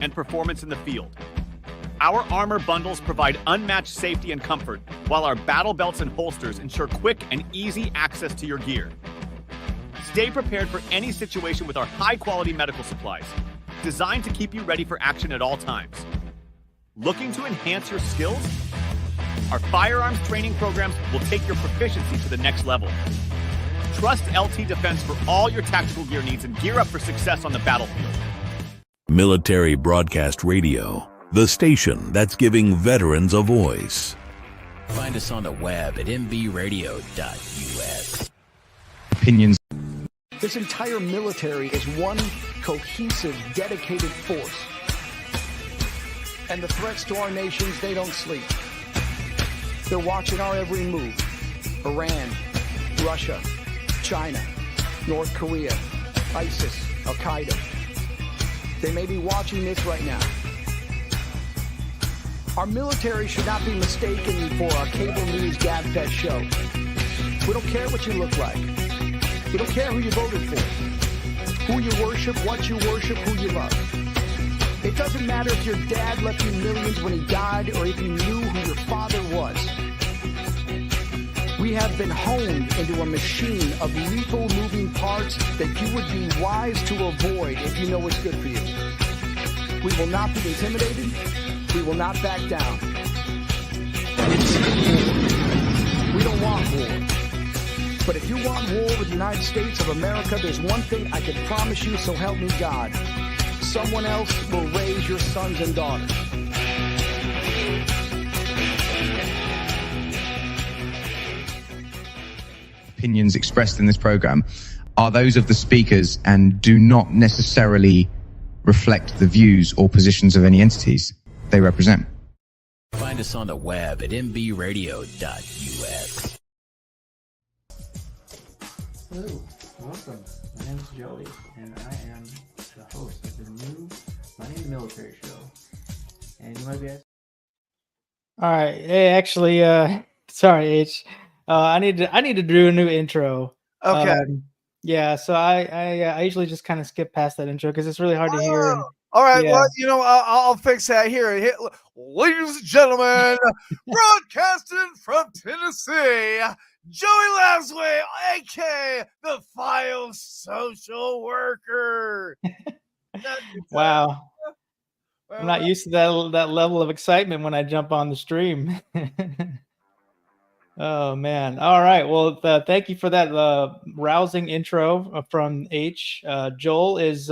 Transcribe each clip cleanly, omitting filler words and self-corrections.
and performance in the field. Our armor bundles provide unmatched safety and comfort, while our battle belts and holsters ensure quick and easy access to your gear. Stay prepared for any situation with our high-quality medical supplies, designed to keep you ready for action at all times. Looking to enhance your skills? Our firearms training programs will take your proficiency to the next level. Trust LT Defense for all your tactical gear needs and gear up for success on the battlefield. Military Broadcast Radio, the station that's giving veterans a voice. Find us on the web at mbradio.us. Opinions. This entire military is one cohesive, dedicated force. And the threats to our nations, they don't sleep. They're watching our every move. Iran, Russia, China, North Korea, ISIS, Al-Qaeda. They may be watching this right now. Our military should not be mistaken for a cable news gab-fed show. We don't care what you look like. We don't care who you voted for, who you worship, what you worship, who you love. It doesn't matter if your dad left you millions when he died or if you knew who your father was. We have been honed into a machine of lethal moving parts that you would be wise to avoid if you know what's good for you. We will not be intimidated. We will not back down. We don't want war. But if you want war with the United States of America, there's one thing I can promise you, so help me God. Someone else will raise your sons and daughters. Opinions expressed in this program are those of the speakers and do not necessarily reflect the views or positions of any entities they represent. Find us on the web at mbradio.us. Hello, welcome. My name is Joey, and I am the host of the new Money in the Military show. And you might be asking. All right. Hey, actually, sorry, H. I need to do a new intro. Okay. Yeah. So I usually just kind of skip past that intro because it's really hard to hear. And, all right. yeah. Well, I'll fix that here. Ladies and gentlemen, broadcasting from Tennessee, Joey Lasway, a.k.a. the File Social Worker. Wow. I'm not used to that level of excitement when I jump on the stream. Oh, man. All right. Well, thank you for that rousing intro from H. Joel is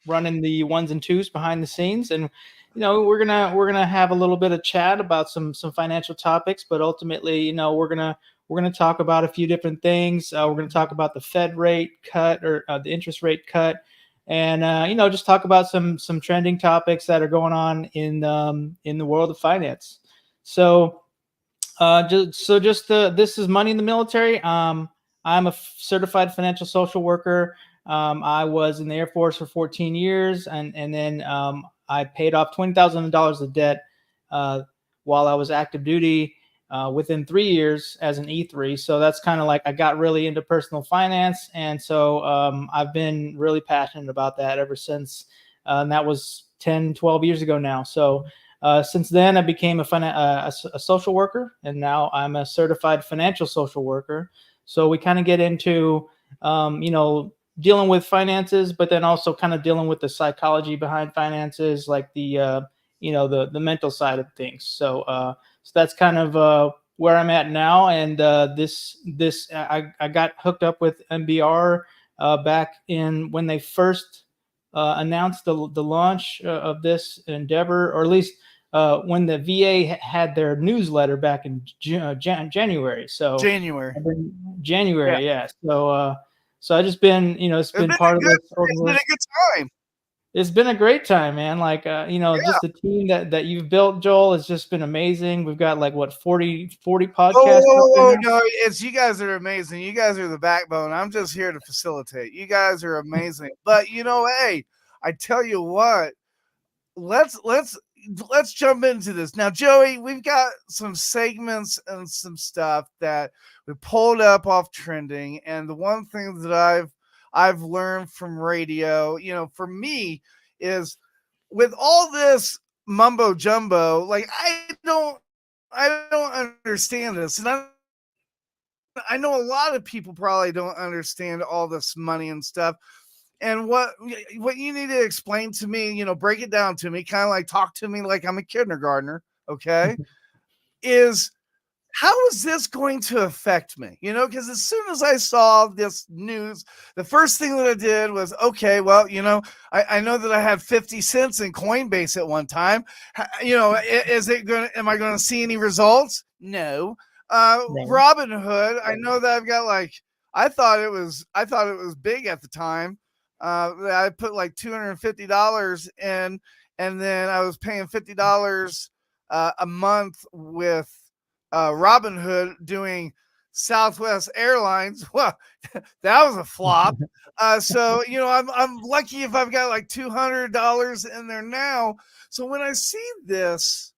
running the ones and twos behind the scenes, and we're gonna have a little bit of chat about some financial topics, but ultimately, we're gonna talk about a few different things. We're gonna talk about the Fed rate cut or the interest rate cut, and just talk about some trending topics that are going on in the world of finance. So. This is Money in the Military. I'm a certified financial social worker. I was in the Air Force for 14 years, and then I paid off $20,000 of debt while I was active duty within 3 years as an E3. So that's kind of like I got really into personal finance, and so I've been really passionate about that ever since. And that was 10, 12 years ago now. So. Since then, I became a social worker, and now I'm a certified financial social worker. So we kind of get into, dealing with finances, but then also kind of dealing with the psychology behind finances, like the mental side of things. So that's kind of where I'm at now. And I got hooked up with MBR back in when they first announced the launch of this endeavor, or at least. When the VA had their newsletter back in January. So January, yeah. So I just been, it's been part of this. It's been a good time. It's been a great time, man. Like, just the team that you've built, Joel, has just been amazing. We've got like 40 podcasts. No, it's you guys are amazing. You guys are the backbone. I'm just here to facilitate. You guys are amazing. But hey, I tell you what, let's jump into this now, Joey. We've got some segments and some stuff that we pulled up off trending, and the one thing that I've learned from radio, for me, is with all this mumbo jumbo, like I don't understand this, and I know a lot of people probably don't understand all this money and stuff. And what you need to explain to me, you know, break it down to me, kind of like talk to me like I'm a kindergartner, okay? Is how is this going to affect me? You know, because as soon as I saw this news, the first thing that I did was, okay, well, you know, I know that I had 50 cents in Coinbase at one time. You know, am I going to see any results? No. Robinhood, I know that I've got like, I thought it was big at the time. I put like $250 in, and then I was paying $50 a month with Robinhood doing Southwest Airlines. Well, that was a flop. So you know, I'm lucky if I've got like $200 in there now. So when I see this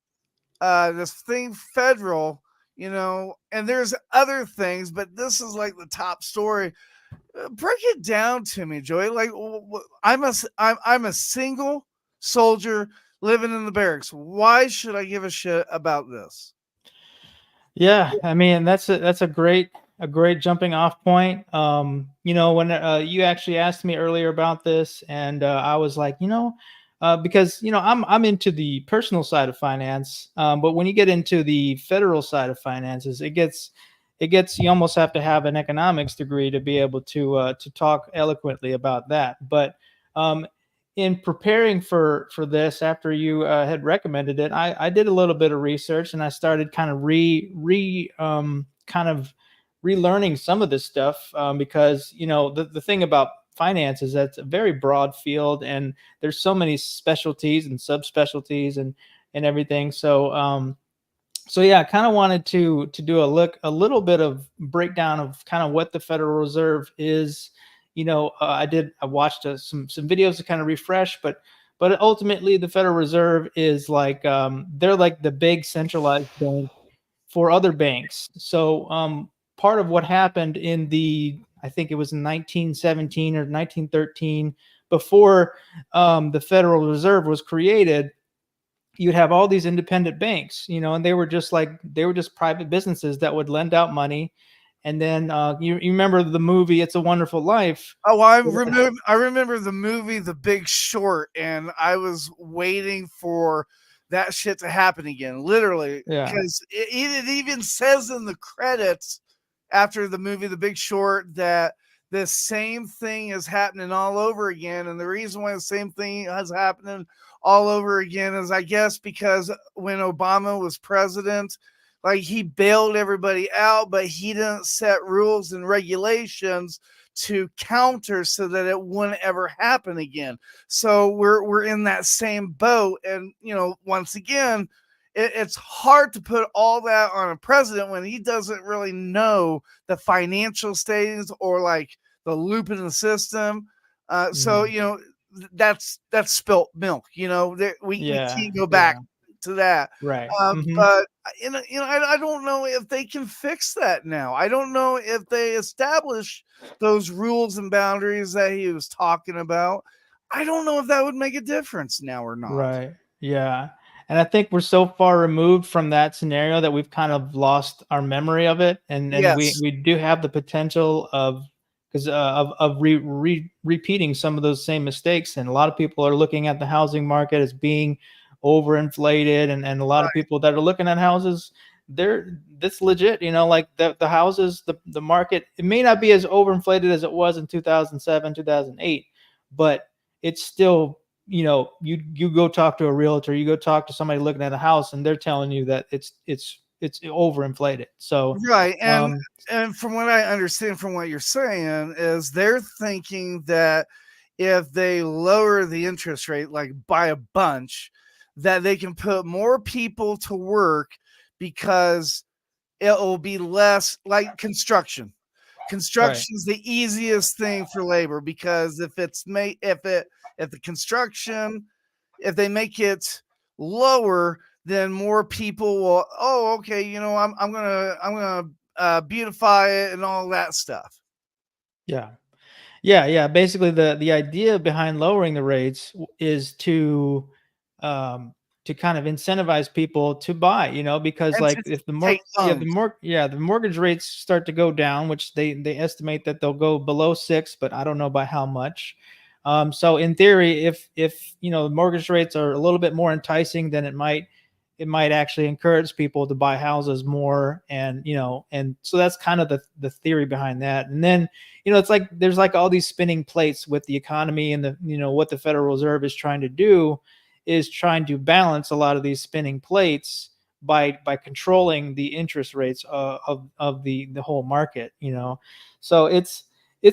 thing federal, you know, and there's other things, but this is like the top story. Break it down to me, Joey. Like I'm a single soldier living in the barracks. Why should I give a shit about this? Yeah, I mean that's a great jumping off point. You know, when you actually asked me earlier about this, and I was like, you know, because you know I'm into the personal side of finance, but when you get into the federal side of finances, it gets you almost have to have an economics degree to be able to talk eloquently about that. But in preparing for this, after you had recommended it, I did a little bit of research, and I started kind of relearning some of this stuff, because you know the thing about finance is that it's a very broad field, and there's so many specialties and subspecialties and everything. So so yeah, I kind of wanted to do a little bit of breakdown of kind of what the Federal Reserve is. You know, I watched some videos to kind of refresh, but ultimately the Federal Reserve is like they're like the big centralized bank for other banks. So part of what happened in I think it was in 1917 or 1913, before the Federal Reserve was created, you'd have all these independent banks, you know, and they were just private businesses that would lend out money. And then you remember the movie It's a Wonderful Life? Oh, I remember the movie The Big Short, and I was waiting for that shit to happen again, literally, because it even says in the credits after the movie The Big Short that the same thing is happening all over again. And the reason why the same thing is happening all over again is, I guess, because when Obama was president, like he bailed everybody out, but he didn't set rules and regulations to counter so that it wouldn't ever happen again. So we're in that same boat. And, you know, once again, it's hard to put all that on a president when he doesn't really know the financial statements or like the loop in the system. So, you know, that's spilt milk, you know, we can't go back to that. Right. But you know, I don't know if they can fix that now. I don't know if they establish those rules and boundaries that he was talking about. I don't know if that would make a difference now or not. Right. Yeah. And I think we're so far removed from that scenario that we've kind of lost our memory of it. And we do have the potential of repeating some of those same mistakes. And a lot of people are looking at the housing market as being overinflated, and a lot of people that are looking at houses, that's legit, you know, like the houses, the market, it may not be as overinflated as it was in 2007, 2008, but it's still, you know, you go talk to a realtor, you go talk to somebody looking at a house, and they're telling you that it's overinflated. So right. And from what I understand from what you're saying is they're thinking that if they lower the interest rate, like by a bunch, that they can put more people to work because it will be less like construction. Construction is the easiest thing for labor, because if they make it lower, then more people will, oh, okay, you know, I'm gonna beautify it and all that stuff. Yeah. Basically, the idea behind lowering the rates is to to kind of incentivize people to buy, because And like to if take loans. the mortgage rates start to go down, which they estimate that they'll go below 6, but I don't know by how much. So in theory, if the mortgage rates are a little bit more enticing, then it might actually encourage people to buy houses more, and so that's kind of the theory behind that. And then it's like there's like all these spinning plates with the economy, and what the Federal Reserve is trying to do is trying to balance a lot of these spinning plates by controlling the interest rates of the whole market. So it's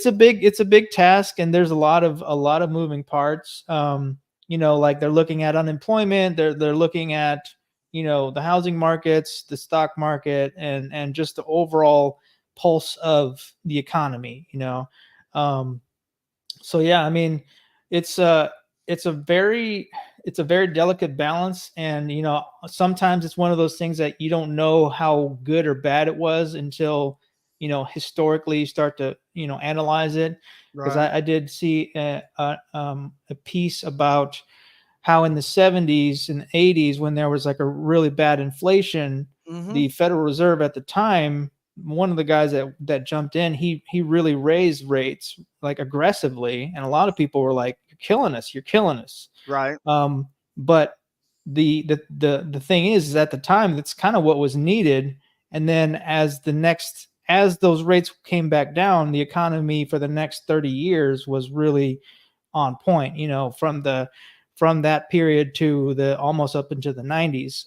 a big task, and there's a lot of moving parts. Like they're looking at unemployment, they're looking at the housing markets, the stock market, and just the overall pulse of the economy. So yeah, I mean, it's a very delicate balance, and sometimes it's one of those things that you don't know how good or bad it was until historically you start to analyze it. Because Right. I did see a piece about how in the 70s and 80s, when there was like a really bad inflation, Mm-hmm. the Federal Reserve at the time, one of the guys that jumped in, he really raised rates like aggressively, and a lot of people were like, you're killing us." Right. But the thing is at the time, that's kind of what was needed. And then as those rates came back down, the economy for the next 30 years was really on point, from that period to the almost up into the 90s.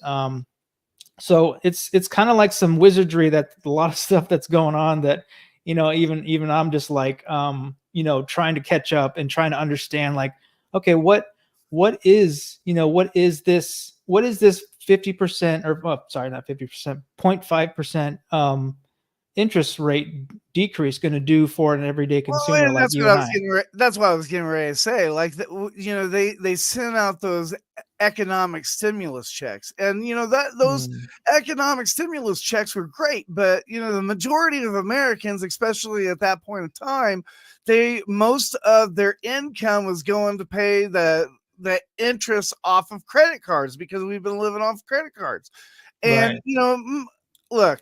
So it's kind of like some wizardry, that a lot of stuff that's going on that even I'm just like trying to catch up and trying to understand, like, okay, what is this 50%, or sorry, not 50%, 0.5% interest rate decrease going to do for an everyday consumer And like that's you what I and was I? getting. That's what I was getting ready to say. Like, they sent out those economic stimulus checks, and that those Mm, economic stimulus checks were great. But the majority of Americans, especially at that point in time, most of their income was going to pay the interest off of credit cards, because we've been living off credit cards. And right. look,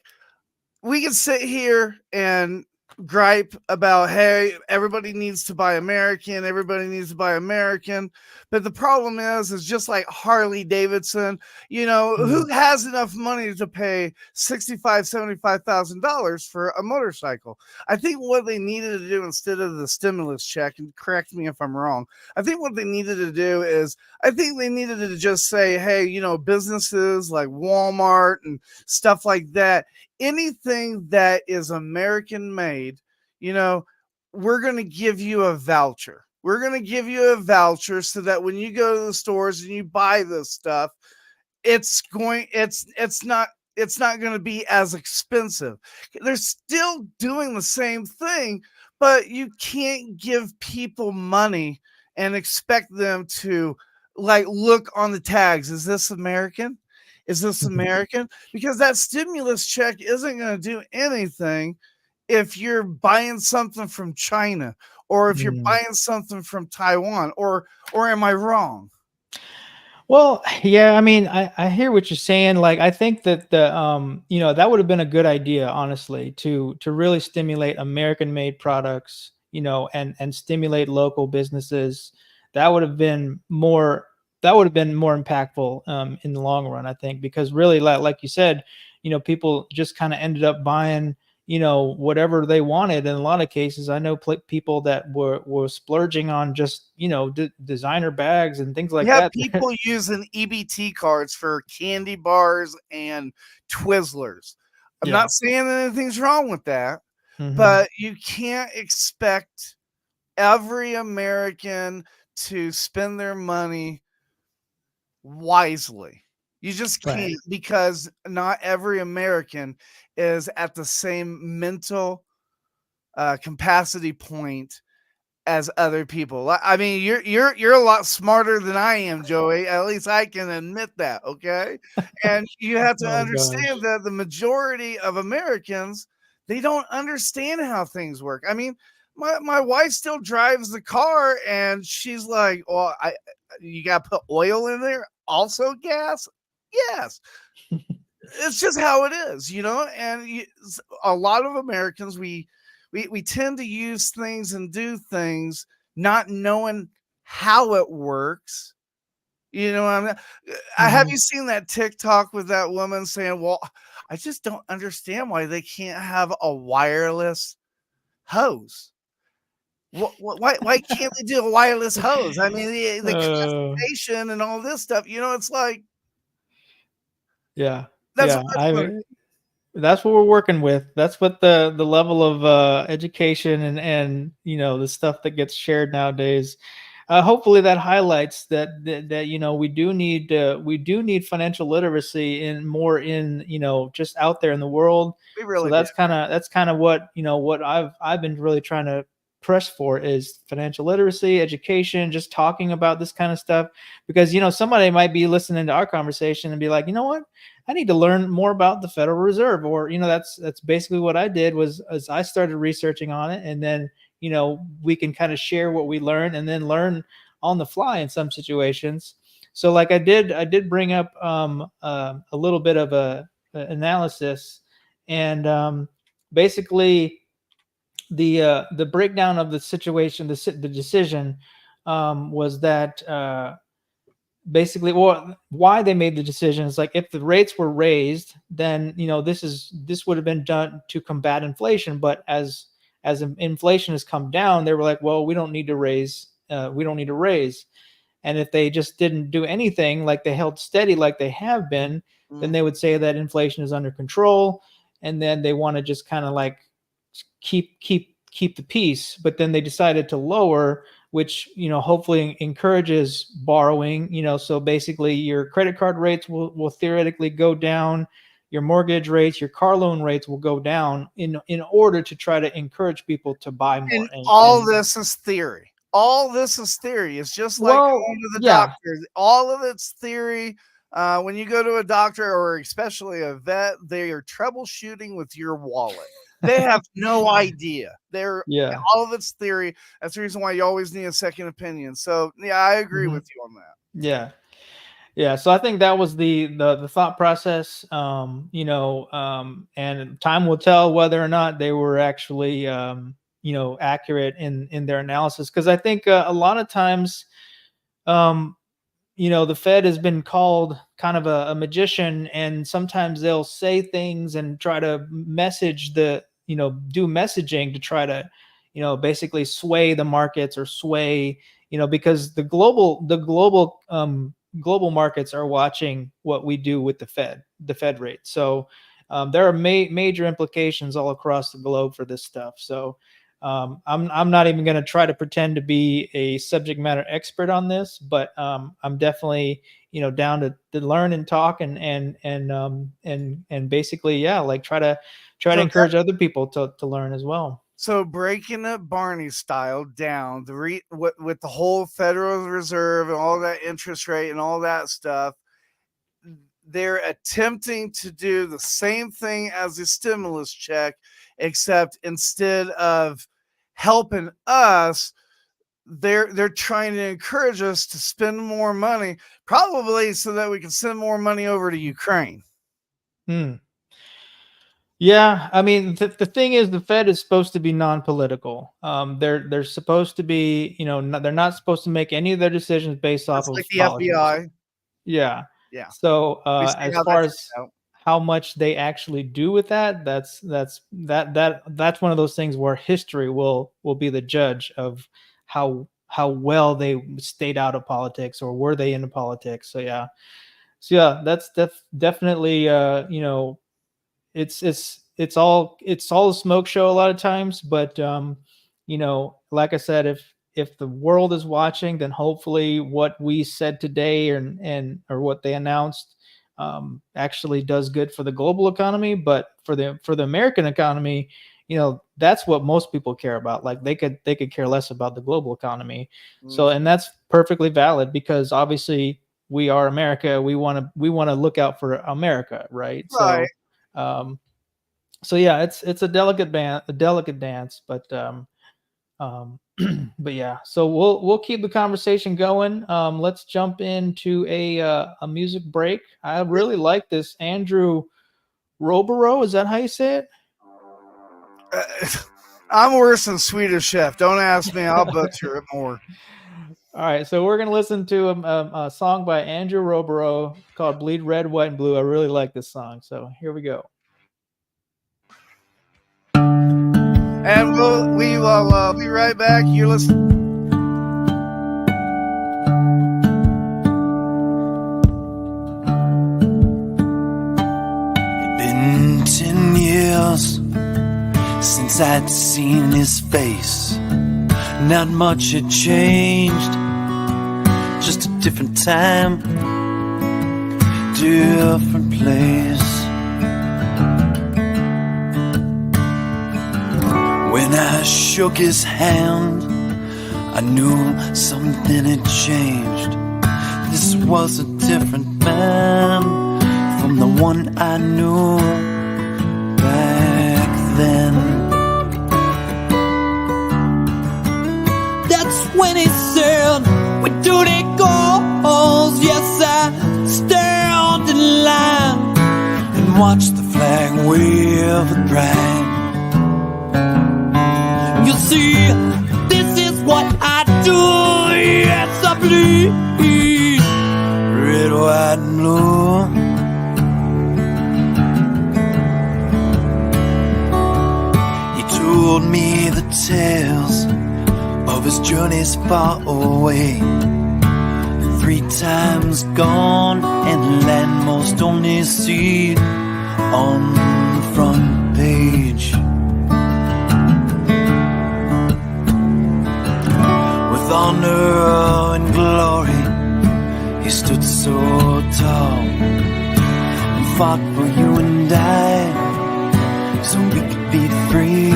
we can sit here and gripe about, hey, everybody needs to buy American, but the problem is just like Harley Davidson, who Mm, has enough money to pay $75,000 for a motorcycle? I think what they needed to do, instead of the stimulus check, and correct me if I'm wrong, I think what they needed to do is, I think they needed to just say, hey, businesses like Walmart and stuff like that, anything that is American made, we're going to give you a voucher. We're going to give you a voucher so that when you go to the stores and you buy this stuff, it's not going to be as expensive. They're still doing the same thing, but you can't give people money and expect them to like look on the tags. Is this American? Is this American? Because that stimulus check isn't going to do anything if you're buying something from China, or if you're mm. buying something from Taiwan, or am I wrong? Well, yeah, I mean, I hear what you're saying. Like, I think that that would have been a good idea, honestly, to really stimulate American made products, and stimulate local businesses. That would have been more impactful in the long run, I think, because really, like you said, people just kind of ended up buying whatever they wanted. In a lot of cases, I know people that were splurging on just designer bags and things like You have that. people using EBT cards for candy bars and Twizzlers. I'm Yeah. not saying anything's wrong with that, Hmm. but you can't expect every American to spend their money wisely. You just Right. can't, because not every American is at the same mental capacity point as other people. I mean, you're a lot smarter than I am, Joey. At least I can admit that, okay? And you have to Oh understand gosh. that the majority of Americans, they don't understand how things work. I mean, my wife still drives the car, and she's like, "Well, you got to put oil in there, also gas." Yes, it's just how it is, you know. And a lot of Americans, we tend to use things and do things not knowing how it works. You know, have you seen that TikTok with that woman saying, "Well, I just don't understand why they can't have a wireless hose. Why can't they do a wireless hose? I mean, the constipation and all this stuff, you know, it's like, yeah, that's that's what we're working with. That's what the level of education and you know, the stuff that gets shared nowadays. Hopefully that highlights that you know, we do need financial literacy in more in, you know, just out there in the world. we really So that's kind of what, you know, what I've been really trying to press for is financial literacy, education, just talking about this kind of stuff. Because, you know, somebody might be listening to our conversation and be like, you know what, I need to learn more about the Federal Reserve. Or, you know, that's basically what I did was as I started researching on it, and then, you know, we can kind of share what we learn and then learn on the fly in some situations. So like I did bring up a little bit of a analysis, and basically the breakdown of the situation, the decision was that basically, well, why they made the decision is like, if the rates were raised, then, you know, this would have been done to combat inflation. But as inflation has come down, they were like, well, we don't need to raise. And if they just didn't do anything, like they held steady like they have been, then they would say that inflation is under control, and then they want to just kind of like keep the peace. But then they decided to lower, which, you know, hopefully encourages borrowing, you know. So basically your credit card rates will theoretically go down, your mortgage rates, your car loan rates will go down in order to try to encourage people to buy more. And this is theory. All this is theory. It's just like going to the doctor. All of it's theory. When you go to a doctor, or especially a vet, they are troubleshooting with your wallet. They have no idea. All of it's theory. That's the reason why you always need a second opinion. So yeah, I agree with you on that. Yeah. So I think that was the thought process. You know, and time will tell whether or not they were actually you know, accurate in their analysis. Because I think a lot of times, you know, the Fed has been called kind of a magician, and sometimes they'll say things and try to do messaging to try to, you know, basically sway the markets or sway, you know, because the global markets are watching what we do with the Fed rate. So there are major implications all across the globe for this stuff. So I'm not even going to try to pretend to be a subject matter expert on this, but I'm definitely, you know, down to learn and talk and basically, yeah, like try to encourage other people to learn as well. So breaking it Barney style down, with the whole Federal Reserve and all that interest rate and all that stuff, they're attempting to do the same thing as the stimulus check, except instead of helping us, they're trying to encourage us to spend more money, probably so that we can send more money over to Ukraine. Yeah, I mean, the thing is, the Fed is supposed to be non-political. They're supposed to be, you know, they're not supposed to make any of their decisions based off of like the politics. FBI. Yeah. So as far as how much they actually do with that, that's one of those things where history will be the judge of how well they stayed out of politics, or were they into politics. So yeah, that's definitely you know, it's all a smoke show a lot of times. But you know, like I said, if the world is watching, then hopefully what we said today or what they announced actually does good for the global economy. But for the American economy, you know, that's what most people care about. Like they could care less about the global economy. So, and that's perfectly valid, because obviously we are America. We want to look out for America, right? Right. So yeah, it's a delicate dance, but But yeah, so we'll keep the conversation going. Let's jump into a music break. I really like this Andrew Robero. Is that how you say it? I'm worse than Swedish Chef. Don't ask me. I'll butcher it more. All right, so we're gonna listen to a song by Andrew Robero called "Bleed Red, White, and Blue." I really like this song, so here we go. And we will be right back. You're listening. Been 10 years since I'd seen his face. Not much had changed, just a different time, different place. When I shook his hand, I knew something had changed. This was a different man from the one I knew back then. That's when he said, "We do the goals." Yes, I stand in line and watch the flag wave and bright. You see, this is what I do. Yes, I bleed red, white, and blue. He told me the tales of his journeys far away. 3 times gone and land most only see on the front page. With honor and glory, he stood so tall and fought for you and I, so we could be free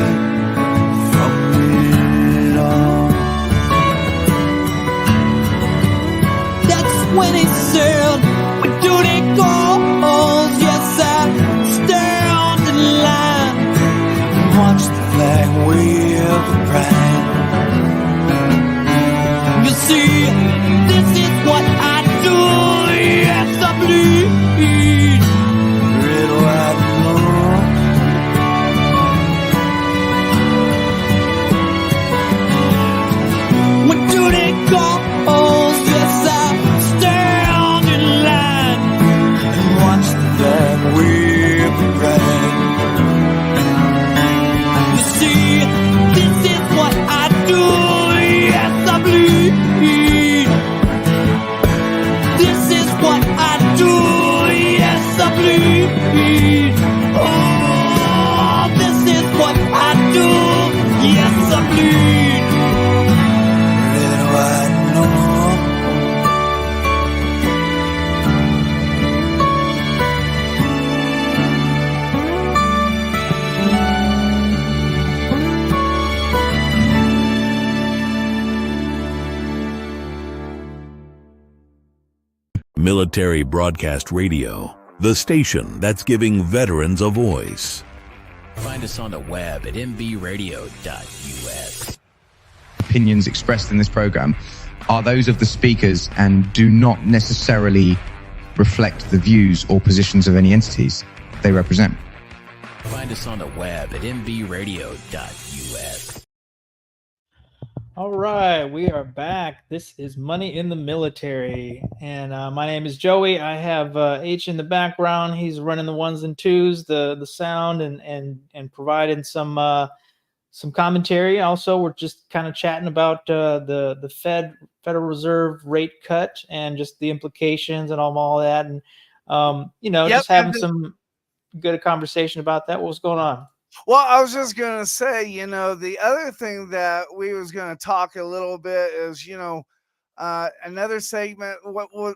from it all. That's when he said, "We do the goals." Yes, I stand in line and watch the flag wave and pride. You see, this is what I do. Yes, I bleed red, white, and blue. We do the goals. Yes, I stand in line and watch the flag wave and pride. You see, this is what I do. Yes, I bleed. This is what I do. Yes, I bleed. Oh, this is what I do. Yes, I bleed. Red, white, and blue. Military Broadcast Radio, the station that's giving veterans a voice. Find us on the web at mbradio.us. Opinions expressed in this program are those of the speakers and do not necessarily reflect the views or positions of any entities they represent. Find us on the web at mbradio.us. All right, we are back. This is Money in the Military, and my name is Joey. I have H in the background. He's running the ones and twos, the sound, and providing some commentary. Also, we're just kind of chatting about the Federal Reserve rate cut and just the implications and all that, and just having some good conversation about that. What's going on? Well, I was just going to say, the other thing that we was going to talk a little bit is, another segment.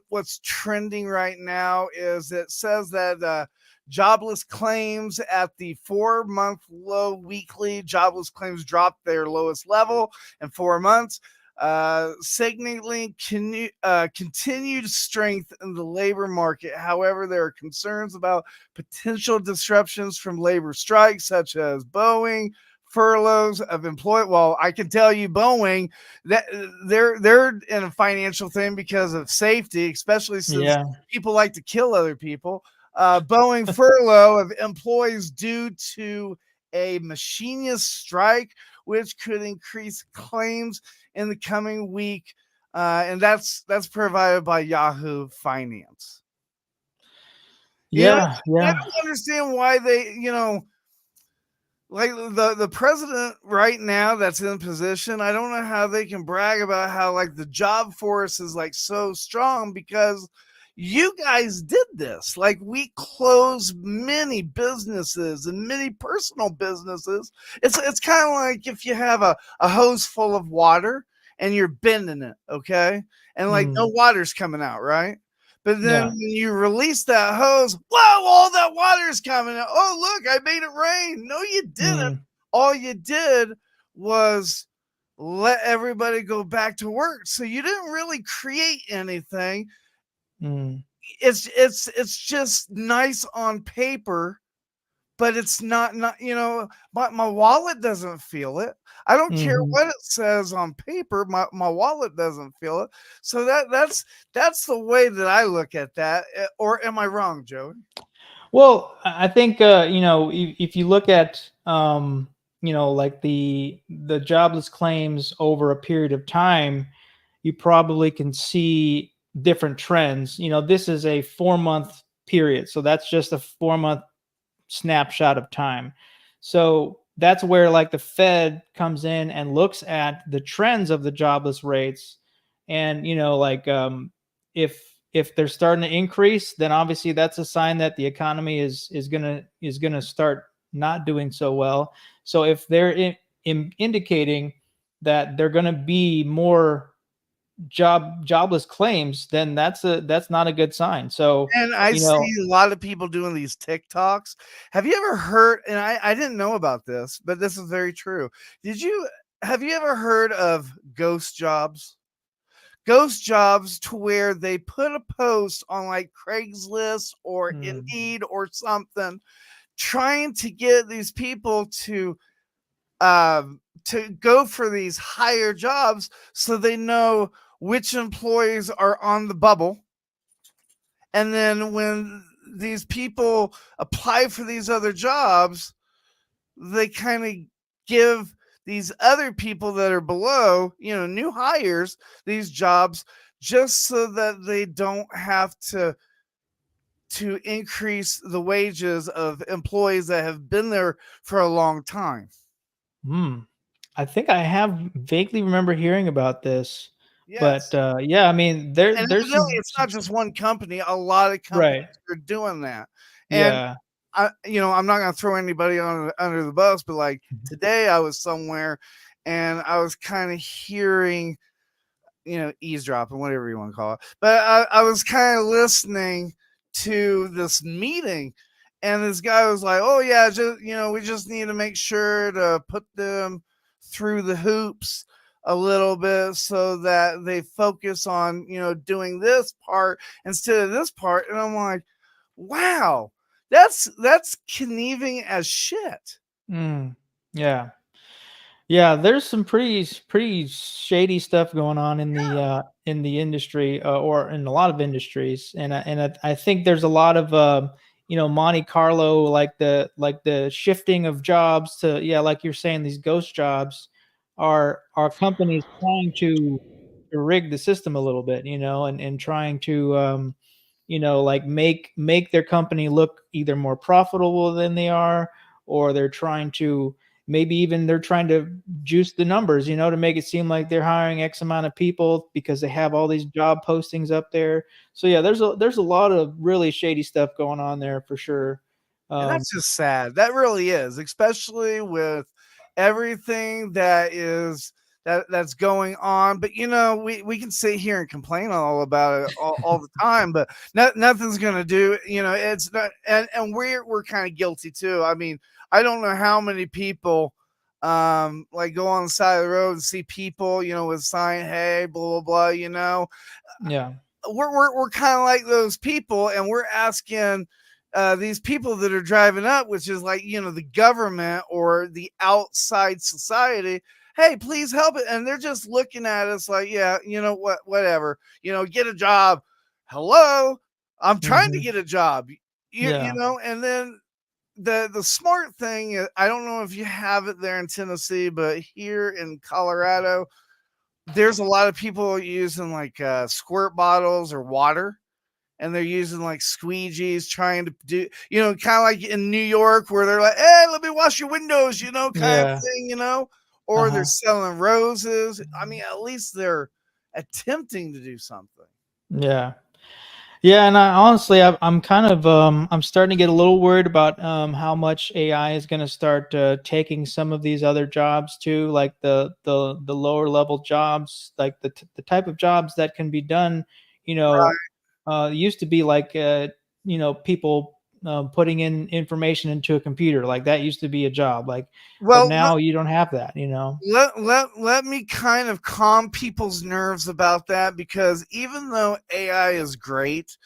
What's trending right now is it says that jobless claims at the 4-month low weekly jobless claims dropped their lowest level in 4 months, signaling continued strength in the labor market. However, there are concerns about potential disruptions from labor strikes such as Boeing, furloughs of employee. Well, I can tell you, Boeing, that they're in a financial thing because of safety, especially since people like to kill other people. Boeing furlough of employees due to a machinist strike, which could increase claims in the coming week. And that's provided by Yahoo Finance. Yeah. I don't understand why they, like the president right now that's in position. I don't know how they can brag about how like the job force is like so strong, because you guys did this. Like, we closed many businesses and many personal businesses. It's kind of like if you have a hose full of water and you're bending it, okay? And like no water's coming out, right? But then when you release that hose, whoa, all that water's coming out. Oh, look, I made it rain. No, you didn't. All you did was let everybody go back to work. So you didn't really create anything. It's just nice on paper, but it's not my wallet doesn't feel it. I don't care what it says on paper. My wallet doesn't feel it. So that's the way that I look at that. Or am I wrong, Joey? Well, I think if you look at like the jobless claims over a period of time, you probably can see different trends. This is a 4-month period, so that's just a 4-month snapshot of time. So that's where like the Fed comes in and looks at the trends of the jobless rates, and if they're starting to increase, then obviously that's a sign that the economy is gonna start not doing so well. So if they're indicating that they're going to be more jobless claims, then that's not a good sign. So, and I see a lot of people doing these TikToks. Have you ever heard, and I didn't know about this, but this is very true. Have you ever heard of ghost jobs? Ghost jobs, to where they put a post on like Craigslist or Indeed or something, trying to get these people to go for these higher jobs, so they know which employees are on the bubble. And then when these people apply for these other jobs, they kind of give these other people that are below, new hires, these jobs, just so that they don't have to increase the wages of employees that have been there for a long time. I think I have vaguely remember hearing about this. Yes. But I mean, there's it's not just one company. A lot of companies are doing that. And I'm not going to throw anybody under the bus, but like today I was somewhere and I was kind of hearing, eavesdropping, whatever you want to call it. But I was kind of listening to this meeting, and this guy was like, oh yeah, we just need to make sure to put them through the hoops a little bit so that they focus on, doing this part instead of this part. And I'm like, wow, that's conniving as shit. Yeah. There's some pretty shady stuff going on in the industry, or in a lot of industries. And I think there's a lot of, Monte Carlo, like the shifting of jobs to, like you're saying, these ghost jobs are companies trying to rig the system a little bit, and trying to, like make their company look either more profitable than they are, or they're trying to juice the numbers, to make it seem like they're hiring X amount of people because they have all these job postings up there. So there's a lot of really shady stuff going on there for sure. And that's just sad. That really is, especially with everything that's going on. But we can sit here and complain all about it all the time, but nothing's gonna do. It's not, and we're kind of guilty too. I mean, I don't know how many people like go on the side of the road and see people, with a sign, hey, blah blah blah. We're kind of like those people, and we're asking these people that are driving up, which is like, the government or the outside society, hey, please help it. And they're just looking at us like, yeah, whatever, get a job. Hello, I'm trying to get a job, and then the smart thing, I don't know if you have it there in Tennessee, but here in Colorado, there's a lot of people using like squirt bottles or water, and they're using like squeegees, trying to do, kind of like in New York where they're like, hey, let me wash your windows, kind of thing, or they're selling roses. I mean, at least they're attempting to do something. Yeah. Yeah, and honestly, I'm kind of I'm starting to get a little worried about how much AI is going to start taking some of these other jobs too, like the lower level jobs, like the type of jobs that can be done. Used to be like people putting in information into a computer, like that used to be a job. Like, but now you don't have that. Let me kind of calm people's nerves about that, because even though AI is great,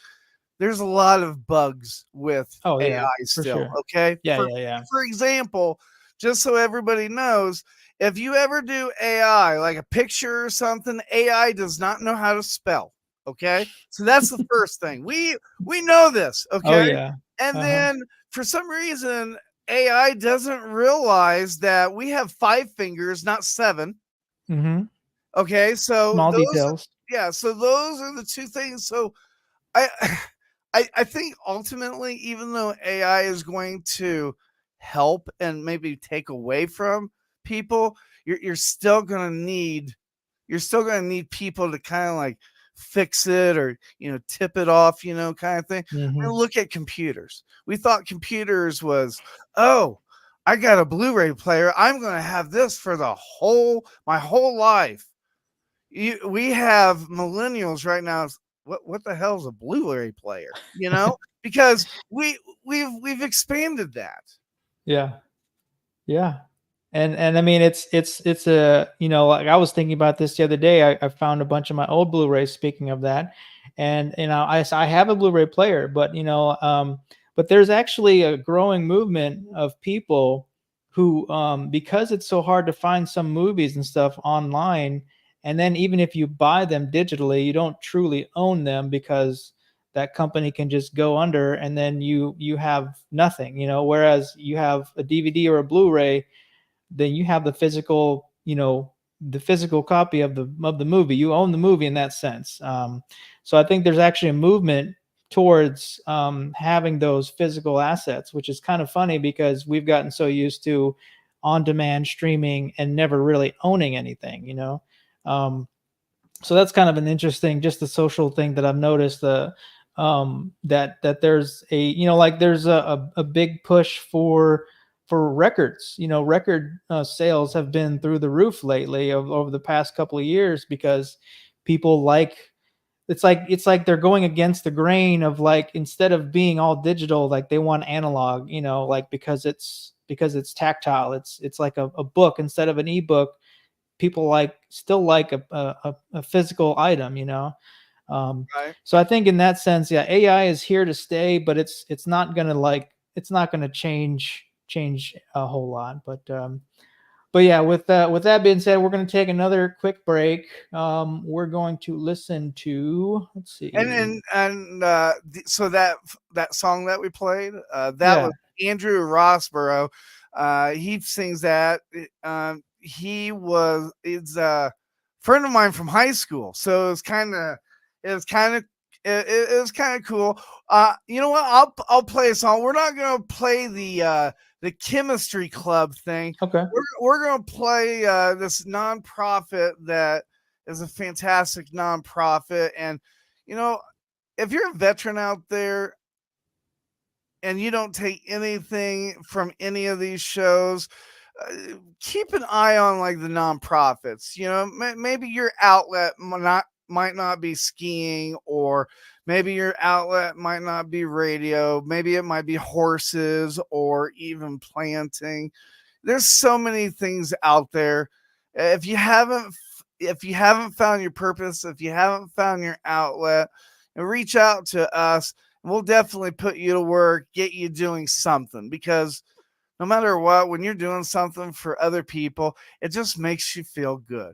there's a lot of bugs with AI still. Sure. Okay. Yeah. For example, just so everybody knows, if you ever do AI, like a picture or something, AI does not know how to spell. Okay. So that's the first thing. We know this. Okay. Oh, yeah. And then for some reason, AI doesn't realize that we have 5 fingers, not 7. Mm-hmm. Okay. So small details. Yeah. So those are the 2 things. So I think ultimately, even though AI is going to help and maybe take away from people, you're still gonna need people to kind of like fix it or tip it off, kind of thing. Mm-hmm. And look at computers. We thought computers was, oh, I got a Blu-ray player, I'm gonna have this for my whole life. We have millennials right now. What the hell is a Blu-ray player? Because we've expanded that. Yeah. And I mean, it's a, like I was thinking about this the other day. I found a bunch of my old Blu-rays, speaking of that. And, I have a Blu-ray player, but, but there's actually a growing movement of people who, because it's so hard to find some movies and stuff online, and then even if you buy them digitally, you don't truly own them, because that company can just go under, and then you have nothing, whereas you have a DVD or a Blu-ray, then you have the physical, the physical copy of the movie. You own the movie in that sense. So I think there's actually a movement towards having those physical assets, which is kind of funny because we've gotten so used to on-demand streaming and never really owning anything, so that's kind of an interesting, just the social thing that I've noticed, that there's a, there's a big push for records. Record sales have been through the roof lately over the past couple of years, because people it's like they're going against the grain of, like, instead of being all digital, like they want analog, like because it's tactile. It's like a book instead of an ebook. People still like a physical item, Right. So I think in that sense, yeah, AI is here to stay, but it's not gonna change a whole lot. But yeah, with that being said, we're gonna take another quick break. We're going to listen to, let's see, so that song that we played, was Andrew Rossborough. He sings that. It's a friend of mine from high school, so it was kind of cool. You know what? I'll play a song. We're not gonna play the Chemistry Club thing. Okay. We're gonna play this nonprofit that is a fantastic nonprofit, and if you're a veteran out there and you don't take anything from any of these shows, keep an eye on like the nonprofits. Maybe your outlet might not be skiing, or maybe your outlet might not be radio. Maybe it might be horses or even planting. There's so many things out there. If you haven't found your purpose, if you haven't found your outlet, reach out to us We'll definitely put you to work, get you doing something, because no matter what, when you're doing something for other people, it just makes you feel good.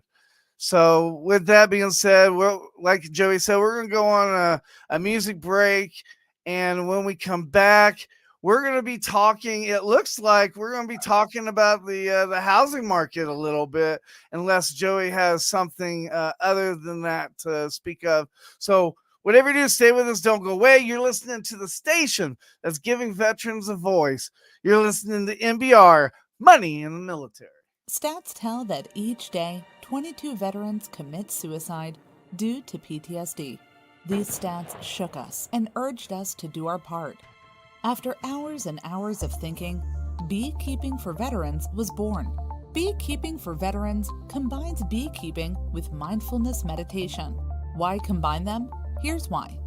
So, with that being said, well, like Joey said, we're going to go on a music break. And when we come back, we're going to be talking. It looks like we're going to be talking about the housing market a little bit, unless Joey has something other than that to speak of. So, whatever you do, stay with us. Don't go away. You're listening to the station that's giving veterans a voice. You're listening to MBR, Money in the Military. Stats tell that each day, 22 veterans commit suicide due to PTSD. These stats shook us and urged us to do our part. After hours and hours of thinking, Beekeeping for Veterans was born. Beekeeping for Veterans combines beekeeping with mindfulness meditation. Why combine them? Here's why.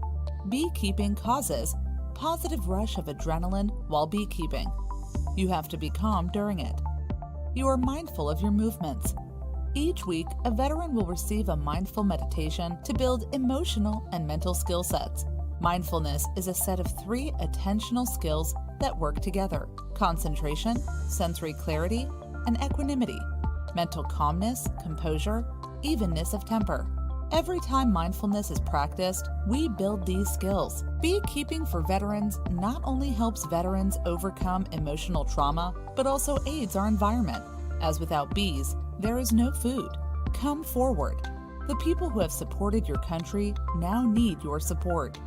Beekeeping causes positive rush of adrenaline while beekeeping. You have to be calm during it. You are mindful of your movements. Each week, a veteran will receive a mindful meditation to build emotional and mental skill sets. Mindfulness is a set of 3 attentional skills that work together: concentration, sensory clarity, and equanimity, mental calmness, composure, evenness of temper. Every time mindfulness is practiced, we build these skills. Beekeeping for Veterans not only helps veterans overcome emotional trauma, but also aids our environment, as without bees, there is no food. Come forward. The people who have supported your country now need your support.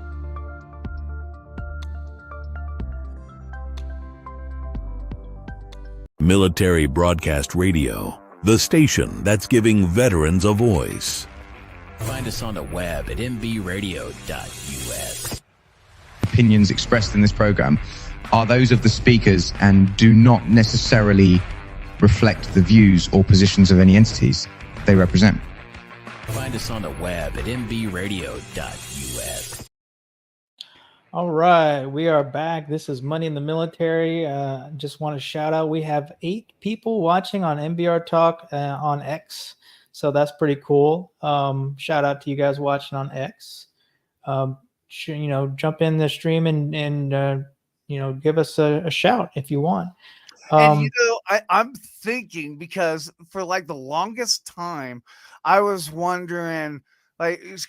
Military Broadcast Radio, the station that's giving veterans a voice. Find us on the web at mbradio.us. Opinions expressed in this program are those of the speakers and do not necessarily reflect the views or positions of any entities they represent. Find us on the web at mbradio.us. All right, we are back. This is Money in the Military. Just want to shout out, we have 8 people watching on MBR Talk on X. So that's pretty cool. Shout out to you guys watching on X. Jump in the stream and give us a shout if you want. And I'm thinking, because for like the longest time, I was wondering,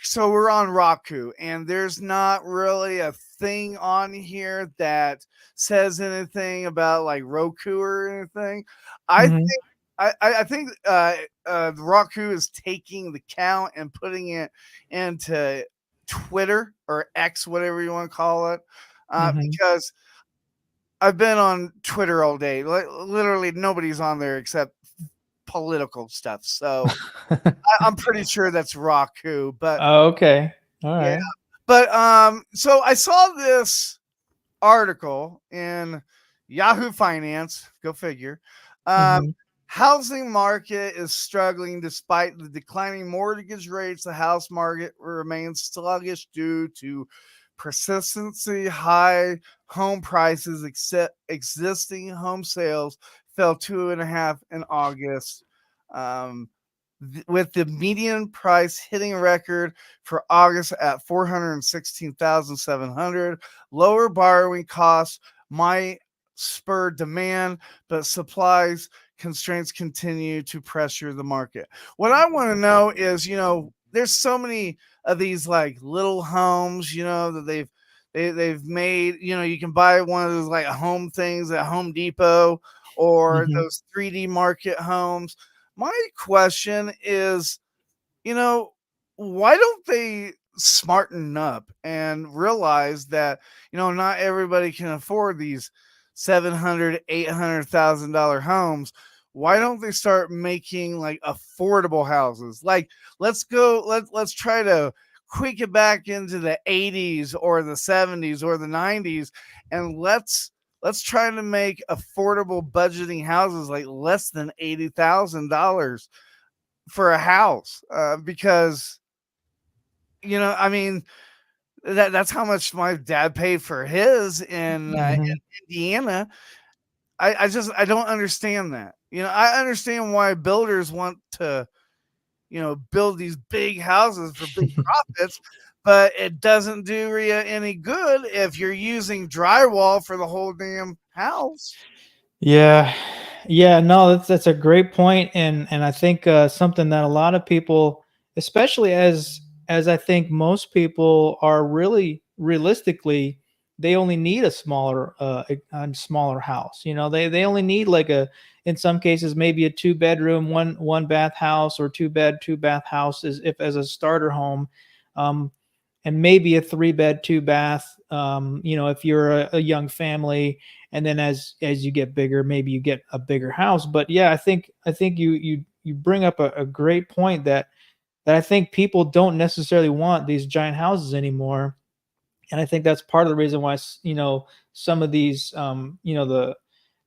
so we're on Roku, and there's not really a thing on here that says anything about like Roku or anything. I think Roku is taking the count and putting it into Twitter or X, whatever you want to call it, because I've been on Twitter all day. Literally nobody's on there except political stuff. So I'm pretty sure that's Roku. But okay, all right. Yeah. But so I saw this article in Yahoo Finance. Go figure. Housing market is struggling despite the declining mortgage rates. The house market remains sluggish due to persistency high home prices. Existing home sales fell 2.5% in August, with the median price hitting a record for August at $416,700. Lower borrowing costs might spur demand, but supplies constraints continue to pressure the market. What I want to know is, there's so many of these like little homes, that they've made. You can buy one of those like home things at Home Depot or those 3D market homes. My question is, why don't they smarten up and realize that, not everybody can afford these $700,000, $800,000 homes? Why don't they start making like affordable houses? Like, let's try to quick it back into the 80s or the 70s or the 90s, and let's try to make affordable budgeting houses like less than $80,000 for a house, because that's how much my dad paid for his in Indiana. I don't understand that. I understand why builders want to, build these big houses for big profits, but it doesn't do you any good if you're using drywall for the whole damn house. Yeah. Yeah, no, that's a great point, and I think something that a lot of people, especially as I think most people are really realistically, they only need a smaller house. You know, they only need like in some cases maybe a 2 bedroom, one bath house, or 2 bed, 2 bath house as a starter home. And maybe a 3 bed, 2 bath, you know, if you're a young family, and then as you get bigger, maybe you get a bigger house. But yeah, I think you bring up a great point that I think people don't necessarily want these giant houses anymore. And I think that's part of the reason why, you know, some of these, you know,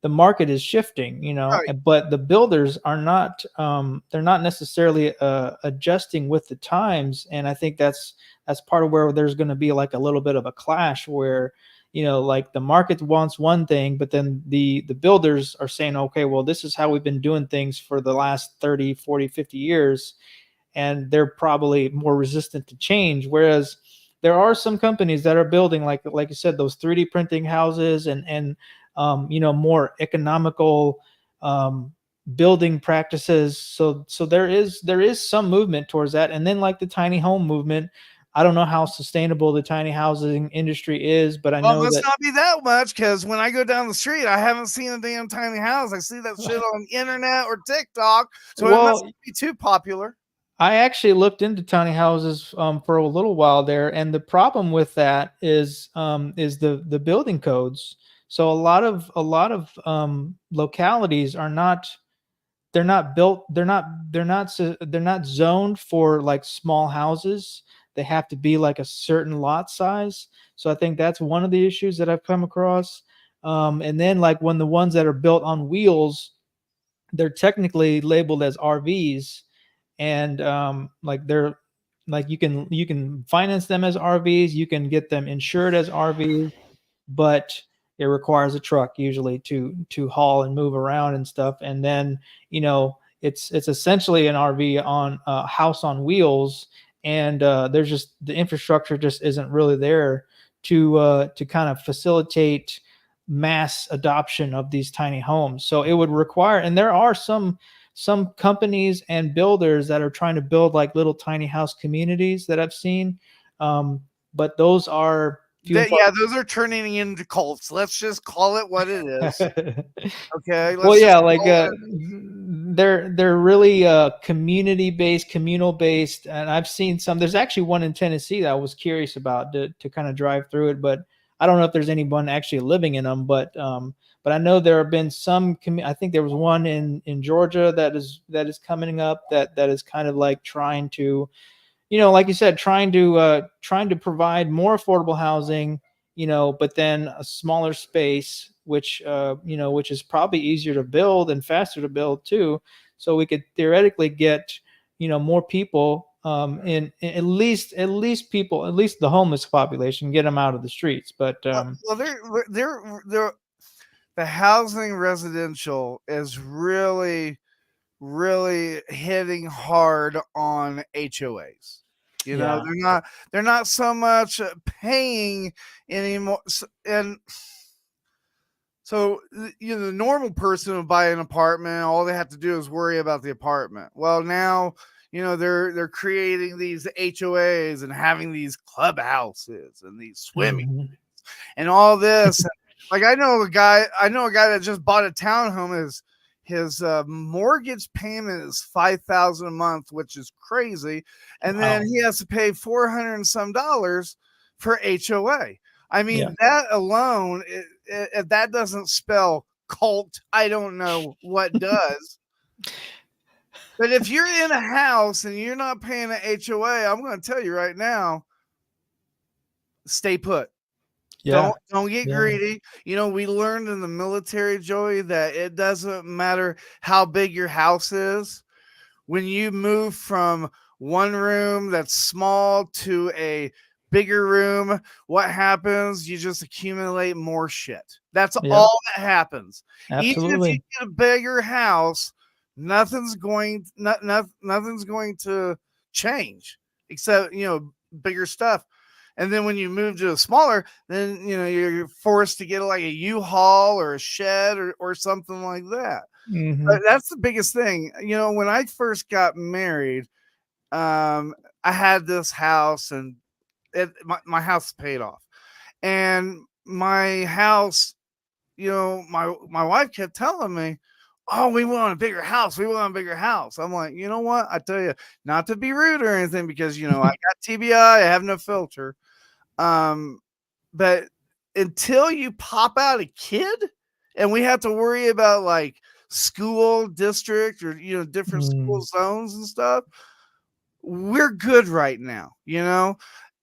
the market is shifting, you know, Right. but the builders are not, they're not necessarily adjusting with the times. And I think that's part of where there's going to be like a little bit of a clash where, you know, like the market wants one thing, but then the builders are saying, okay, well, this is how we've been doing things for the last 30, 40, 50 years. And they're probably more resistant to change. Whereas there are some companies that are building, like you said, those 3D printing houses and you know, more economical building practices. So there is some movement towards that. And then like the tiny home movement, I don't know how sustainable the tiny housing industry is, but I Well, know must that not be that much, because when I go down the street, I haven't seen a damn tiny house. I see that shit on the internet or TikTok, so it must well, be too popular. I actually looked into tiny houses for a little while there, and the problem with that is the building codes. So a lot of localities are not, they're not built, they're not zoned for like small houses. They have to be like a certain lot size. So I think that's one of the issues that I've come across. And then like when the ones that are built on wheels, they're technically labeled as RVs, and like they're like you can finance them as RVs, you can get them insured as RVs, but it requires a truck usually to haul and move around and stuff. And then, you know, it's essentially an RV on a house on wheels, and there's just the infrastructure just isn't really there to kind of facilitate mass adoption of these tiny homes. So it would require, and there are some companies and builders that are trying to build like little tiny house communities that I've seen, but those are Yeah, those are turning into cults. Let's just call it what it is. Okay. Well, Let's yeah, just like call it. they're really community based, communal based, and I've seen some. There's actually one in Tennessee that I was curious about to kind of drive through it, but I don't know if there's anyone actually living in them. But I know there have been some. I think there was one in Georgia that is coming up that is kind of like trying to, you know, like you said, trying to provide more affordable housing, you know, but then a smaller space, which you know, which is probably easier to build and faster to build too. So we could theoretically get, you know, more people in at least the homeless population, get them out of the streets. But Well, they're the housing residential is really hitting hard on HOAs. You know, they're not so much paying anymore, and so you know, the normal person would buy an apartment. All they have to do is worry about the apartment. Well, now, you know, they're creating these HOAs and having these clubhouses and these swimming and all this. Like I know a guy that just bought a townhome. His mortgage payment is $5,000 a month, which is crazy, and then he has to pay $400 and some for HOA. I mean, that alone, if that doesn't spell cult, I don't know what does. But if you're in a house and you're not paying an HOA, I'm going to tell you right now, stay put. Don't get greedy. You know, we learned in the military, Joey, that it doesn't matter how big your house is. When you move from one room that's small to a bigger room, what happens? You just accumulate more shit. That's all that happens. Absolutely. Even if you get a bigger house, nothing's going to change except, you know, bigger stuff. And then when you move to a smaller, then you're forced to get like a U-Haul or a shed or something like that. But that's the biggest thing. When I first got married, I had this house, and my house paid off. And my house, my wife kept telling me, oh, we want a bigger house. We want a bigger house. I'm like, you know what? I tell you, not to be rude or anything, because, I got TBI, I have no filter. But until you pop out a kid and we have to worry about like school district or, different school zones and stuff, we're good right now.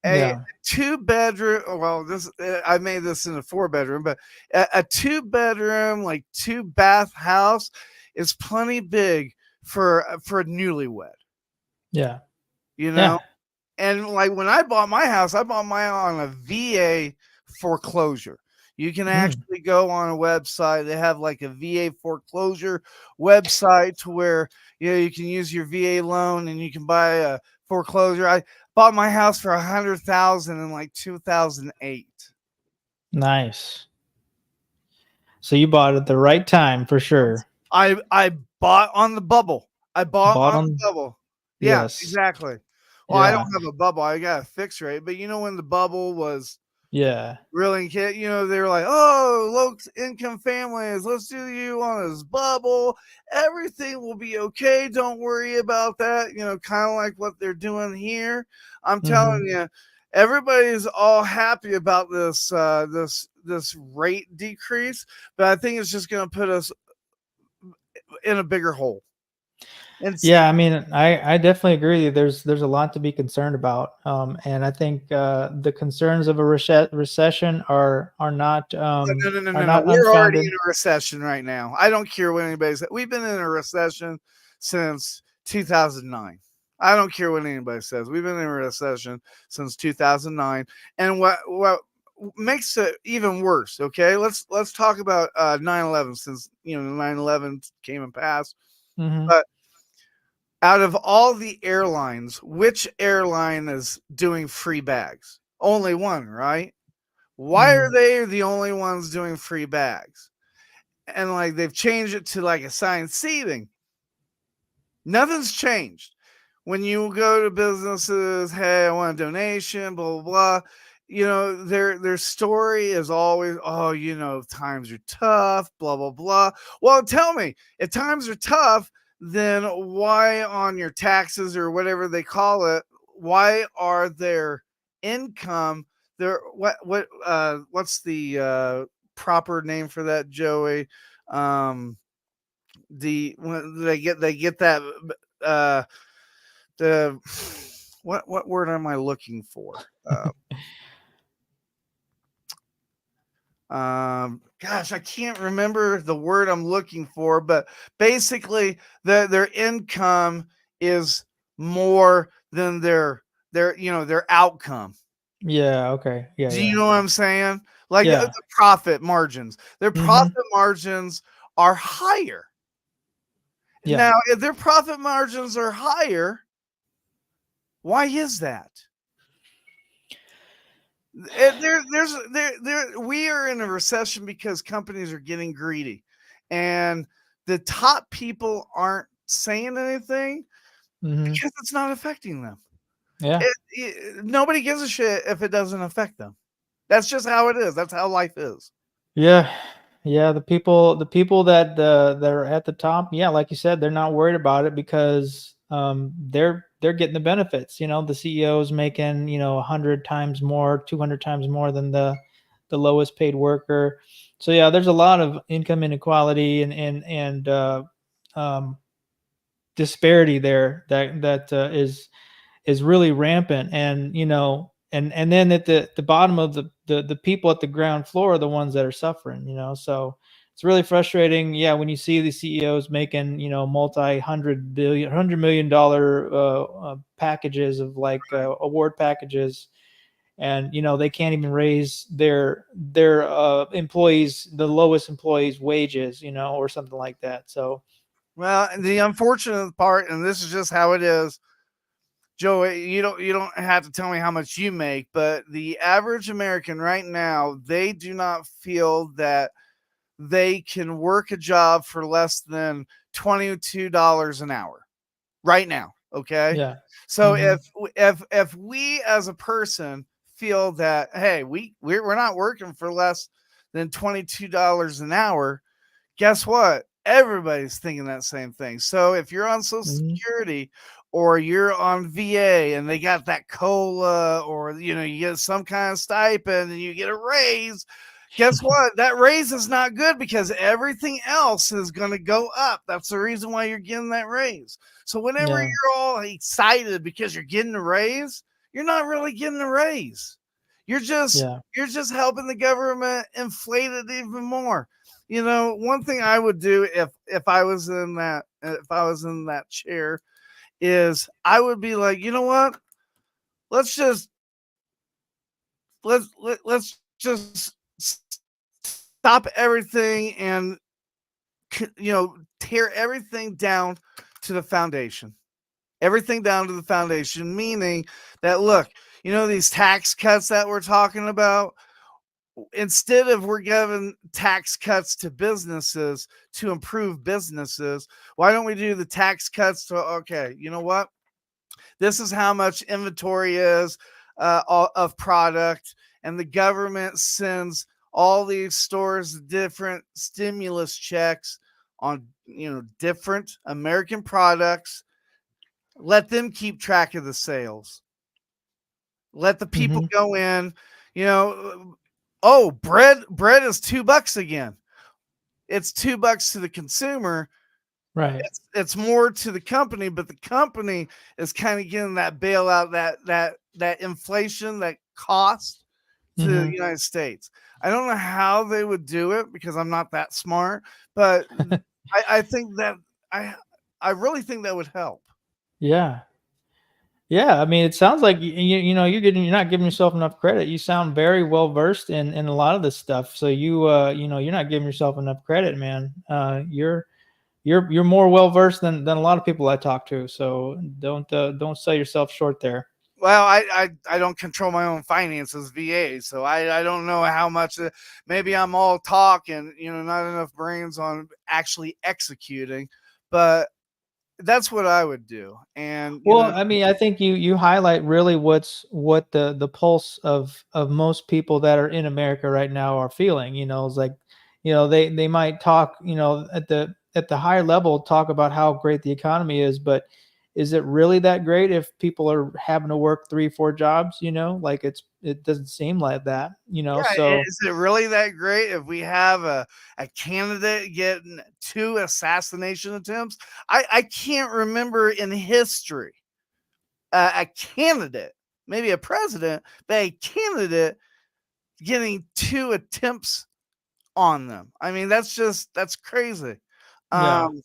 A 2-bedroom, well, I made this in a 4-bedroom, but a 2-bedroom, like 2-bath house is plenty big for a newlywed. Yeah. And like when I bought my house, I bought mine on a VA foreclosure. You can actually go on a website. They have like a VA foreclosure website to where you can use your VA loan and you can buy a foreclosure. I bought my house for $100,000 in like 2008. Nice. So you bought at the right time for sure. I bought on the bubble. I bought on the bubble. Yeah, yes. Exactly. Well, I don't have a bubble. I got a fixed rate. But when the bubble was really, they were like, oh, low income families, let's do you on this bubble. Everything will be okay. Don't worry about that. Kind of like what they're doing here. I'm telling you, everybody's all happy about this this rate decrease, but I think it's just going to put us in a bigger hole. Yeah, I mean, I definitely agree. There's a lot to be concerned about, and I think the concerns of a recession are not no. Not We're already unfounded. in a recession right now. I don't care what anybody says. We've been in a recession since 2009. I don't care what anybody says. We've been in a recession since 2009, and what makes it even worse? Okay, let's talk about 9/11, since 9/11 came and passed, but. Out of all the airlines, which airline is doing free bags? Only one, right? Why are they the only ones doing free bags? And like they've changed it to like assigned seating. Nothing's changed. When you go to businesses, hey, I want a donation, blah, blah, blah. Their story is always, oh, times are tough, blah, blah, blah. Well, tell me, if times are tough, then why on your taxes or whatever they call it, why are their income what's the proper name for that, Joey? When they get that what word am I looking for? Gosh, I can't remember the word I'm looking for, but basically their income is more than their outcome. Yeah. Okay. Yeah. Do you know what I'm saying? Like the profit margins, their profit margins are higher. Yeah. Now, if their profit margins are higher, why is that? We are in a recession because companies are getting greedy, and the top people aren't saying anything because it's not affecting them. Yeah. Nobody gives a shit if it doesn't affect them. That's just how it is. That's how life is. Yeah. Yeah. The people that are at the top, yeah, like you said, they're not worried about it because they're getting the benefits. The CEO is making 100 times more, 200 times more than the lowest paid worker. So yeah, there's a lot of income inequality and disparity there that is really rampant. And and then at the bottom of the people at the ground floor are the ones that are suffering. So it's really frustrating. Yeah, when you see the CEOs making $100 million packages of like award packages, and they can't even raise their employees, the lowest employees' wages, or something like that. So, well, the unfortunate part, and this is just how it is, Joe, you don't have to tell me how much you make, but the average American right now, they do not feel that they can work a job for less than $22 an hour right now. Okay. Yeah. So Mhm. if we as a person feel that, hey, we're not working for less than $22 an hour, guess what? Everybody's thinking that same thing. So if you're on Social Mhm. Security or you're on VA and they got that COLA, or you get some kind of stipend and you get a raise, guess what? That raise is not good because everything else is going to go up. That's the reason why you're getting that raise. So whenever Yeah. you're all excited because you're getting a raise, you're not really getting a raise. You're just Yeah. helping the government inflate it even more. One thing I would do if I was in that chair is I would be like, you know what? Let's just let's just stop everything and tear everything down to the foundation. Everything down to the foundation, meaning that, look, these tax cuts that we're talking about, instead of we're giving tax cuts to businesses to improve businesses, why don't we do the tax cuts to, okay, you know what? This is how much inventory is of product, and the government sends all these stores different stimulus checks on different American products. Let them keep track of the sales. Let the people Mhm. go in, oh, bread is $2 again. It's $2 to the consumer. Right. It's more to the company, but the company is kind of getting that bailout, that inflation, that cost to the Mhm. United States. I don't know how they would do it because I'm not that smart, but I think that I really think that would help. Yeah. Yeah, I mean, it sounds like you're not giving yourself enough credit. You sound very well versed in a lot of this stuff. So you're not giving yourself enough credit, man. You're more well versed than a lot of people I talk to. So don't sell yourself short there. Well, I don't control my own finances, VA, so I don't know how much. Maybe I'm all talk and not enough brains on actually executing, but that's what I would do. And Well, I mean, I think you highlight really what the pulse of most people that are in America right now are feeling. It's like, they might talk, at the higher level, talk about how great the economy is, but is it really that great if people are having to work 3, 4 jobs? Like it doesn't seem like that. yeah, So is it really that great if we have a candidate getting 2 assassination attempts? I can't remember in history a candidate, maybe a president, but a candidate getting 2 attempts on them. I mean, that's crazy. yeah, Um,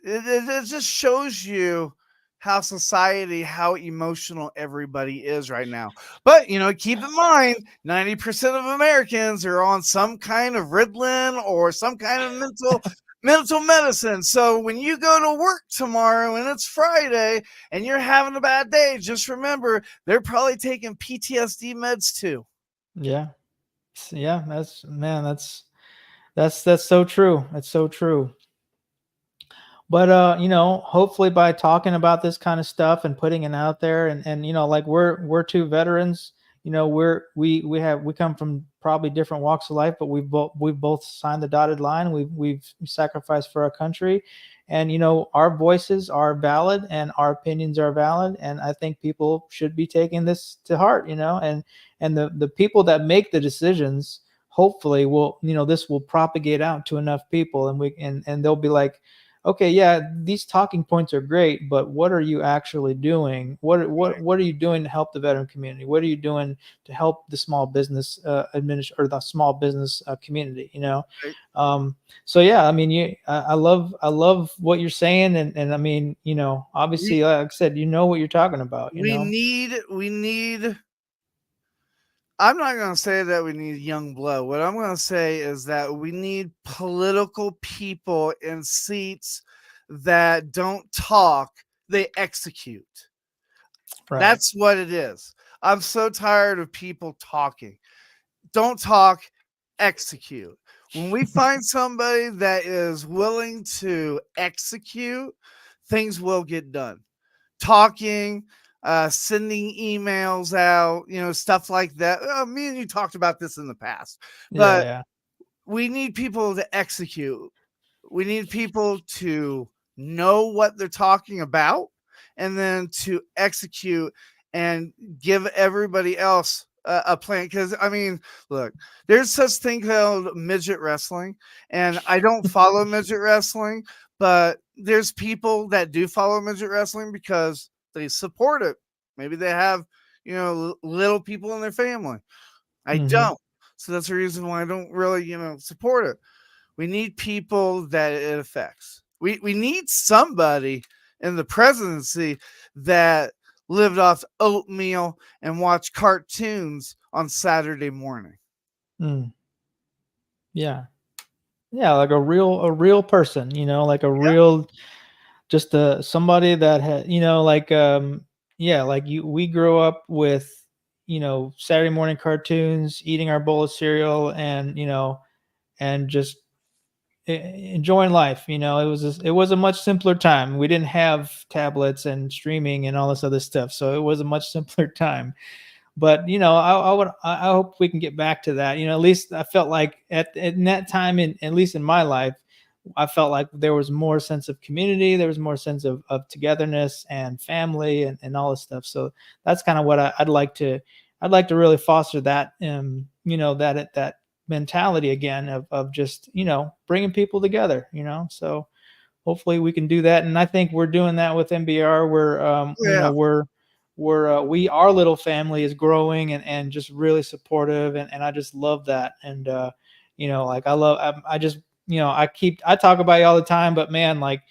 it just shows you how emotional everybody is right now. But keep in mind, 90% of Americans are on some kind of Ritalin or some kind of mental medicine. So when you go to work tomorrow and it's Friday and you're having a bad day, just remember they're probably taking PTSD meds too. yeah, yeah. That's man. That's so true. That's so true. But hopefully by talking about this kind of stuff and putting it out there, and like we're two veterans. We come from probably different walks of life, but we've both signed the dotted line. We've sacrificed for our country, and our voices are valid and our opinions are valid, and I think people should be taking this to heart. And the people that make the decisions hopefully will, this will propagate out to enough people, and they'll be like, okay, yeah, these talking points are great, but what are you actually doing? What are you doing to help the veteran community? What are you doing to help the small business or the small business community? Right? So yeah, I mean, I love what you're saying, and I mean, obviously, We like I said, what you're talking about. we need I'm not going to say that we need young blood. What I'm going to say is that we need political people in seats that don't talk, they execute. Right. That's what it is. I'm so tired of people talking. Don't talk, execute. When we find somebody that is willing to execute, things will get done. Talking, sending emails out, stuff like that. Me and you talked about this in the past, but Yeah. we need people to execute. We need people to know what they're talking about and then to execute and give everybody else a plan. Because, I mean, look, there's such thing called midget wrestling, and I don't follow midget wrestling, but there's people that do follow midget wrestling because they support it. Maybe they have, little people in their family. I don't. So that's the reason why I don't really, support it. We need people that it affects. We need somebody in the presidency that lived off oatmeal and watched cartoons on Saturday morning. Yeah. Yeah, like a real person, like a real, just somebody that had, we grew up with, Saturday morning cartoons, eating our bowl of cereal, and and just enjoying life. It was a much simpler time. We didn't have tablets and streaming and all this other stuff, so it was a much simpler time. But I hope we can get back to that. At least I felt like at that time, at least in my life, I felt like there was more sense of community. There was more sense of togetherness and family and all this stuff. So that's kind of what I'd like to really foster that, that mentality again of just, bringing people together, so hopefully we can do that. And I think we're doing that with MBR. Our little family is growing and just really supportive. And I just love that. And, I talk about you all the time, but man, like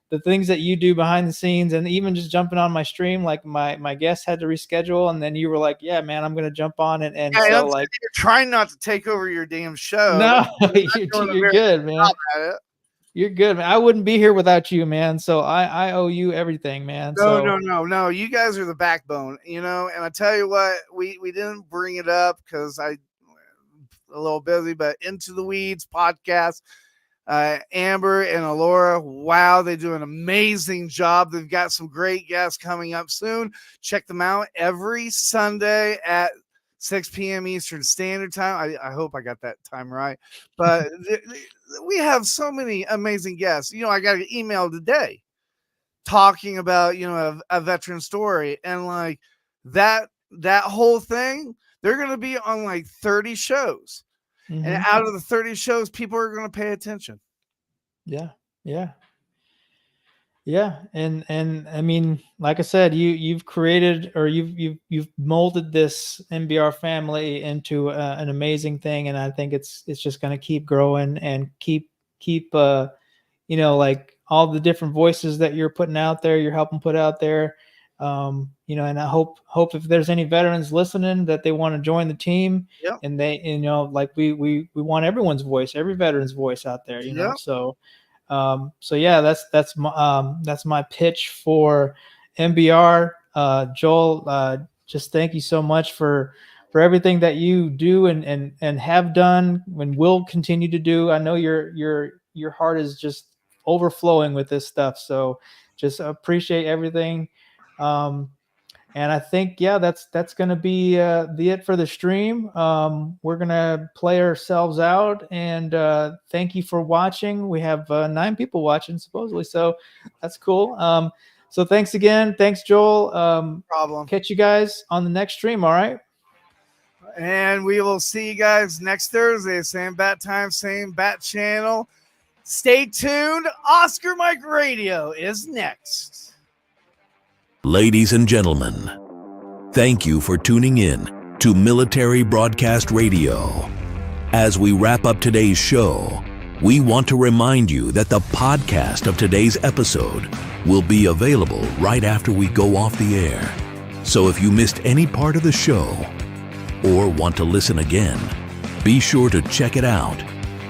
the things that you do behind the scenes and even just jumping on my stream, like my guest had to reschedule. And then you were like, yeah, man, I'm going to jump on it. And so like, you're trying not to take over your damn show. No, you're good, man. You're good, man. I wouldn't be here without you, man. So I owe you everything, man. No. You guys are the backbone, and I tell you what, we didn't bring it up because I a little busy, but Into the Weeds podcast, Amber and Alora, wow, they do an amazing job. They've got some great guests coming up soon. Check them out every Sunday at 6 p.m. Eastern Standard Time. I hope I got that time right. But we have so many amazing guests. I got an email today talking about, a veteran story. And like that whole thing, they're going to be on like 30 shows. And out of the 30 shows, people are going to pay attention. Yeah. And I mean, like I said, you've created, or you've molded this MBR family into an amazing thing. And I think it's just going to keep growing and keep like all the different voices that you're putting out there, you're helping put out there. And I hope if there's any veterans listening that they want to join the team, and they, like we want everyone's voice, every veteran's voice out there, know. So yeah, that's my pitch for MBR. Joel, just thank you so much for everything that you do and have done and will continue to do. I know your heart is just overflowing with this stuff. So just appreciate everything. And I think, that's going to be the it for the stream. We're going to play ourselves out, and thank you for watching. We have 9 people watching supposedly, so that's cool. So thanks again. Thanks, Joel. Problem. Catch you guys on the next stream. All right. And we will see you guys next Thursday. Same bat time, same bat channel. Stay tuned. Oscar Mike Radio is next. Ladies and gentlemen, thank you for tuning in to Military Broadcast Radio. As we wrap up today's show, we want to remind you that the podcast of today's episode will be available right after we go off the air. So if you missed any part of the show or want to listen again, be sure to check it out.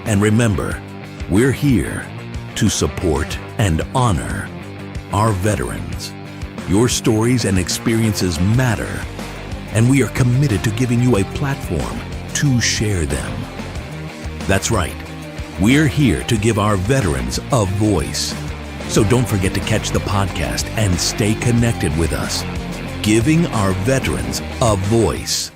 And remember, we're here to support and honor our veterans. Your stories and experiences matter, and we are committed to giving you a platform to share them. That's right. We're here to give our veterans a voice. So don't forget to catch the podcast and stay connected with us. Giving our veterans a voice.